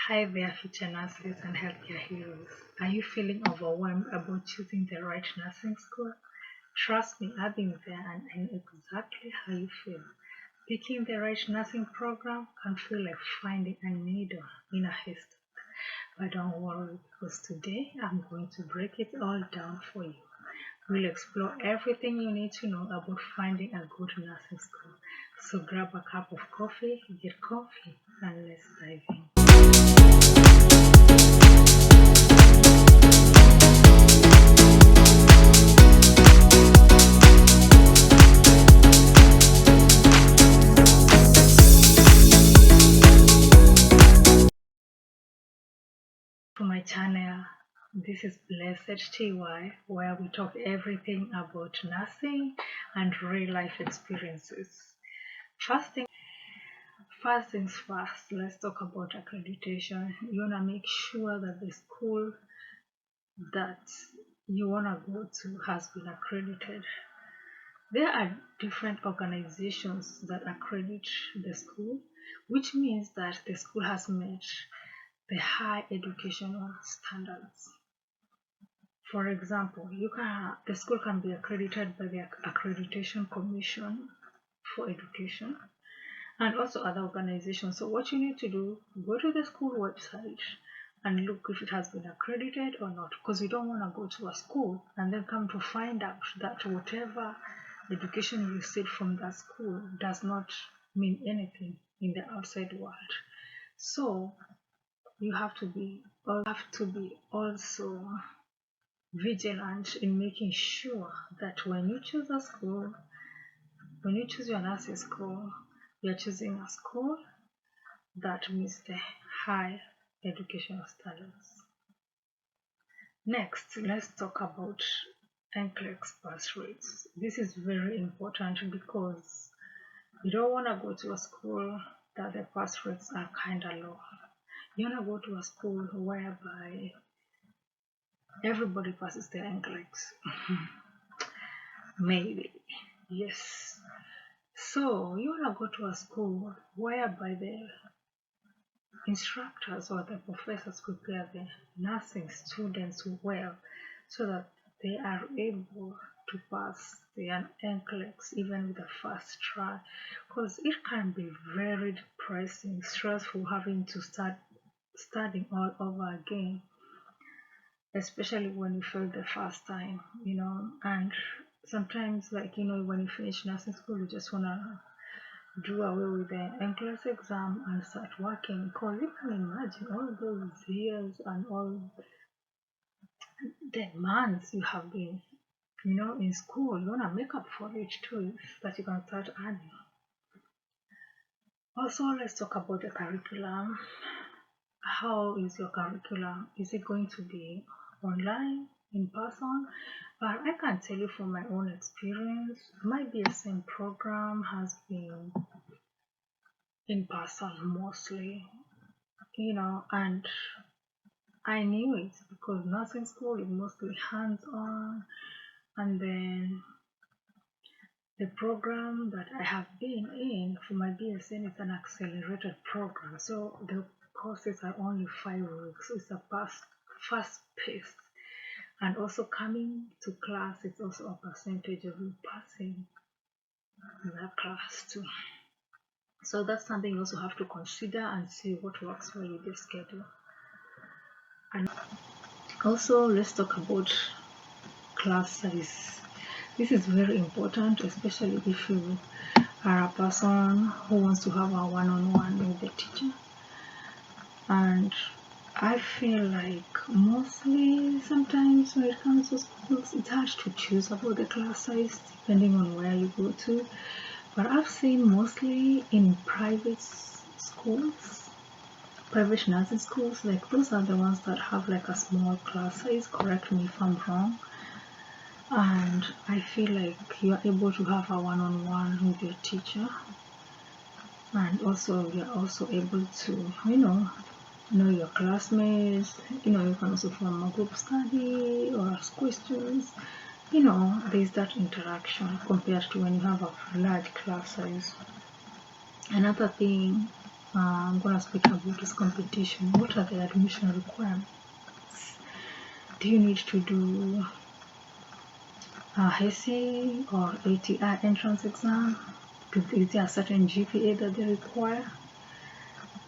Hi there, future nurses and healthcare heroes. Are you feeling overwhelmed about choosing the right nursing school? Trust me, I've been there and I know exactly how you feel. Picking the right nursing program can feel like finding a needle in a haystack. But don't worry, because today I'm going to break it all down for you. We'll explore everything you need to know about finding a good nursing school. So grab a cup of coffee, get comfy, and let's dive in. To my channel. This is BlessedTy, where we talk everything about nursing and real life experiences. First, thing, first things first, let's talk about accreditation. You want to make sure that the school that you want to go to has been accredited. There are different organizations that accredit the school, which means that the school has met the high educational standards. For example, the school can be accredited by the Accreditation Commission for Education and also other organizations. So what you need to do, go to the school website and look if it has been accredited or not, because you don't want to go to a school and then come to find out that whatever education you received from that school does not mean anything in the outside world. So you have to be also vigilant in making sure that when you choose a school, when you choose your nursing school, you're choosing a school that meets the high educational standards. Next, let's talk about NCLEX pass rates. This is very important because you don't want to go to a school that the pass rates are kind of low. You want to go to a school whereby everybody passes their NCLEX. Maybe, yes. So you want to go to a school whereby the instructors or the professors prepare the nursing students well so that they are able to pass their NCLEX even with the first try, because it can be very depressing, stressful having to start studying all over again, especially when you fail the first time, and sometimes, when you finish nursing school, you just want to do away with the NCLEX exam and start working, because you can imagine all those years and all the months you have been, in school. You want to make up for it too, so that you can start earning. Also, let's talk about the curriculum. How is your curriculum? Is it going to be online, in person? But I can tell you from my own experience, my BSN program has been in person mostly, and I knew it because nursing school is mostly hands-on, and then the program that I have been in for my BSN is an accelerated program, so the courses are only 5 weeks. So it's a fast paced, and also coming to class, it's also a percentage of you passing that class too. So that's something you also have to consider and see what works well with your schedule. And also, let's talk about class size. This is very important, especially if you are a person who wants to have a one-on-one with the teacher. And I feel like mostly sometimes when it comes to schools, it's hard to choose about the class size depending on where you go to. But I've seen mostly in private schools, private nursing schools, like those are the ones that have like a small class size. Correct me if I'm wrong. And I feel like you are able to have a one-on-one with your teacher, and also you're also able to know your classmates. You can also form a group study or ask questions. There's that interaction compared to when you have a large class size. Another thing I'm gonna speak about this competition. What are the admission requirements? Do you need to do a HESI or ATI entrance exam? Is there a certain GPA that they require?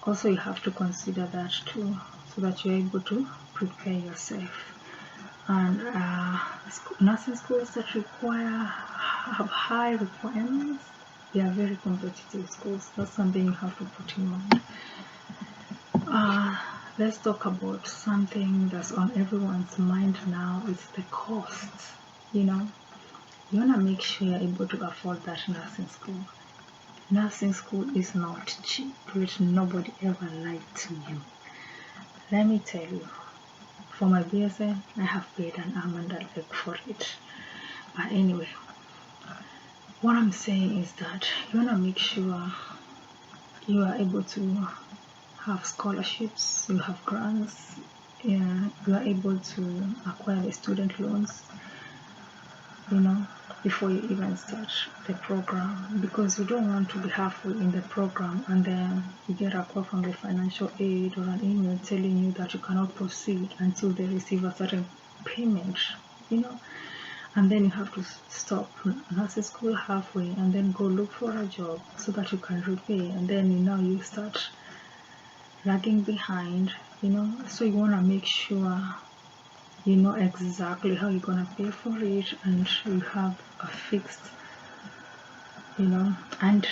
Also, you have to consider that too, so that you're able to prepare yourself. And nursing schools that have high requirements, they are very competitive schools. That's something you have to put in mind. Let's talk about something that's on everyone's mind now. It's the cost. You want to make sure you're able to afford that nursing school. Nursing school is not cheap. Let nobody ever lie to you. Let me tell you, for my BSN, I have paid an arm and a leg for it. But anyway, what I'm saying is that you want to make sure you are able to have scholarships, you have grants, you are able to acquire the student loans, before you even start the program, because you don't want to be halfway in the program and then you get a call from the financial aid or an email telling you that you cannot proceed until they receive a certain payment, and then you have to stop nursing school halfway and then go look for a job so that you can repay, and then you start lagging behind, so you want to make sure you know exactly how you're going to pay for it, and you have a fixed, and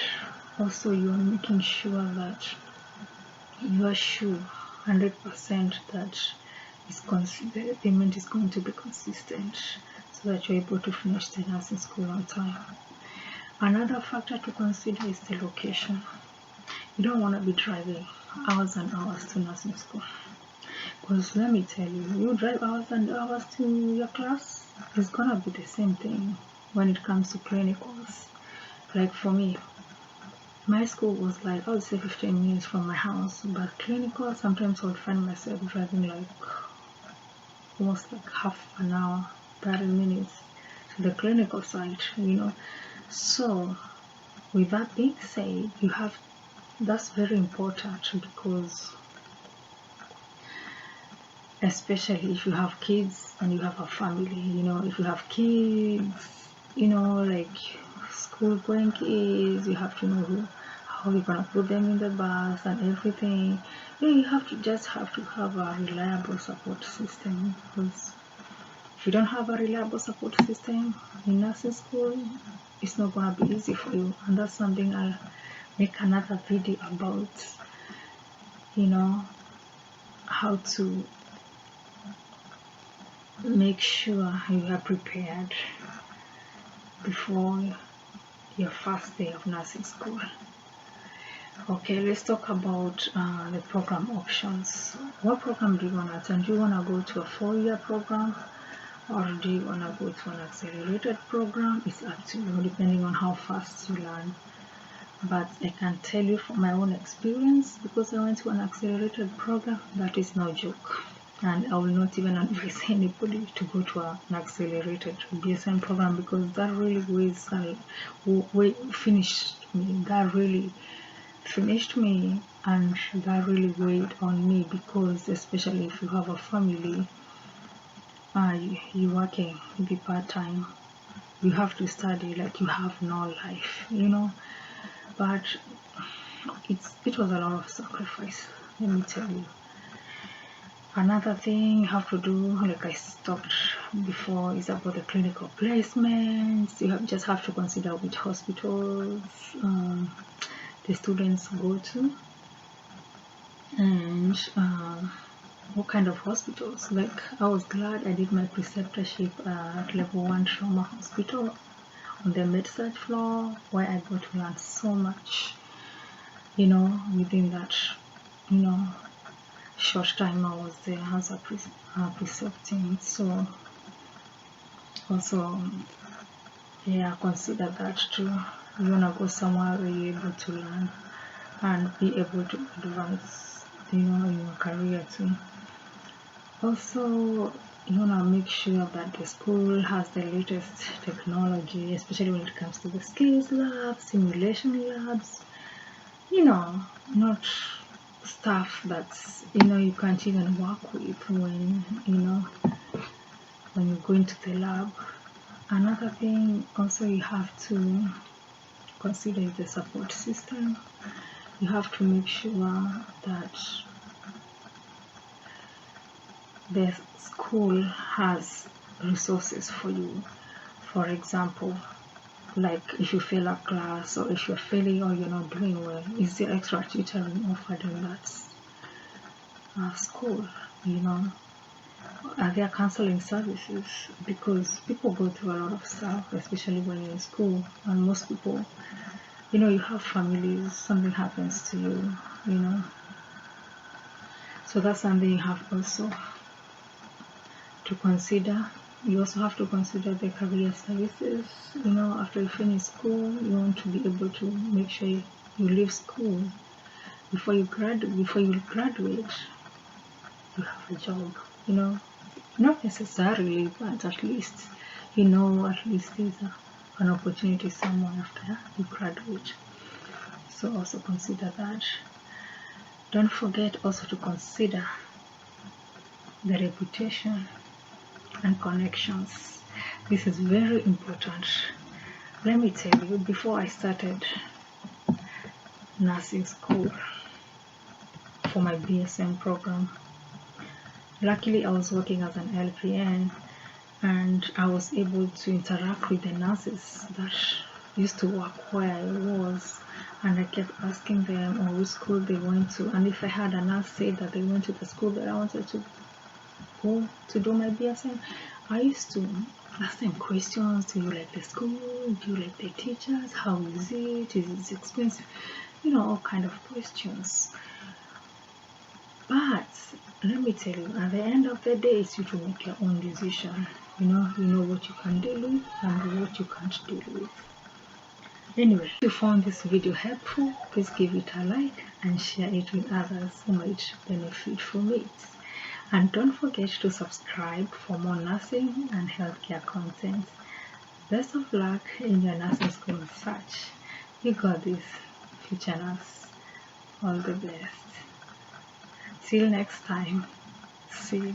also you are making sure that you are sure 100% that the payment is going to be consistent, so that you're able to finish the nursing school on time. Another factor to consider is the location. You don't want to be driving hours and hours to nursing school. Because let me tell you, you drive hours and hours to your class, it's gonna be the same thing when it comes to clinicals. Like for me, my school was like, I would say 15 minutes from my house, but clinical, sometimes I would find myself driving like almost like half an hour, 30 minutes to the clinical site, So with that being said, that's very important, because especially if you have kids and you have a family, if you have kids, like school going kids, you have to know how you're gonna put them in the bus and everything. You have to have a reliable support system, because if you don't have a reliable support system in nursing school, it's not gonna be easy for you. And that's something I'll make another video about, how to make sure you are prepared before your first day of nursing school. Okay, let's talk about the program options. What program do you want to attend? Do you want to go to a 4-year program, or do you want to go to an accelerated program? It's up to you, depending on how fast you learn. But I can tell you from my own experience, because I went to an accelerated program, that is no joke. And I will not even advise anybody to go to an accelerated BSN program, because that really finished me. That really finished me, and that really weighed on me, because especially if you have a family, you working, you be part-time, you have to study like you have no life, But it was a lot of sacrifice, let me tell you. Another thing you have to do, like I talked before, is about the clinical placements. You just have to consider which hospitals the students go to, and what kind of hospitals. Like, I was glad I did my preceptorship at level 1 trauma hospital on the med-surg floor, where I got to learn so much, within that, short time I was there as a precepting. So also, consider that too. You wanna go somewhere where you're able to learn and be able to advance, in your career too. Also, you wanna make sure that the school has the latest technology, especially when it comes to the skills labs, simulation labs, you know, not stuff that's, you can't even work with when you're going to the lab. Another thing also you have to consider is the support system. You have to make sure that the school has resources for you. For example, like if you fail a class, or if you're failing or you're not doing well, is there extra tutoring offered in that school? Are there counseling services? Because people go through a lot of stuff, especially when you're in school, and most people, you have families, something happens to you. So that's something you have also to consider. You also have to consider the career services. After you finish school, you want to be able to make sure you leave school before you graduate. You have a job. Not necessarily, but at least there's an opportunity somewhere after you graduate. So also consider that. Don't forget also to consider the reputation and connections. This is very important. Let me tell you, before I started nursing school for my BSM program, luckily I was working as an LPN, and I was able to interact with the nurses that used to work where I was, and I kept asking them on which school they went to, and if I had a nurse say that they went to the school that I wanted to go to do my BSM, I used to ask them questions. Do you like the school? Do you like the teachers? How is it? Is it expensive? All kind of questions. But let me tell you, at the end of the day, it's you to make your own decision. You know what you can deal with and what you can't deal with. Anyway, if you found this video helpful, please give it a like and share it with others who might benefit from it. And don't forget to subscribe for more nursing and healthcare content. Best of luck in your nursing school search. You got this, future nurse. All the best. Till next time. See you.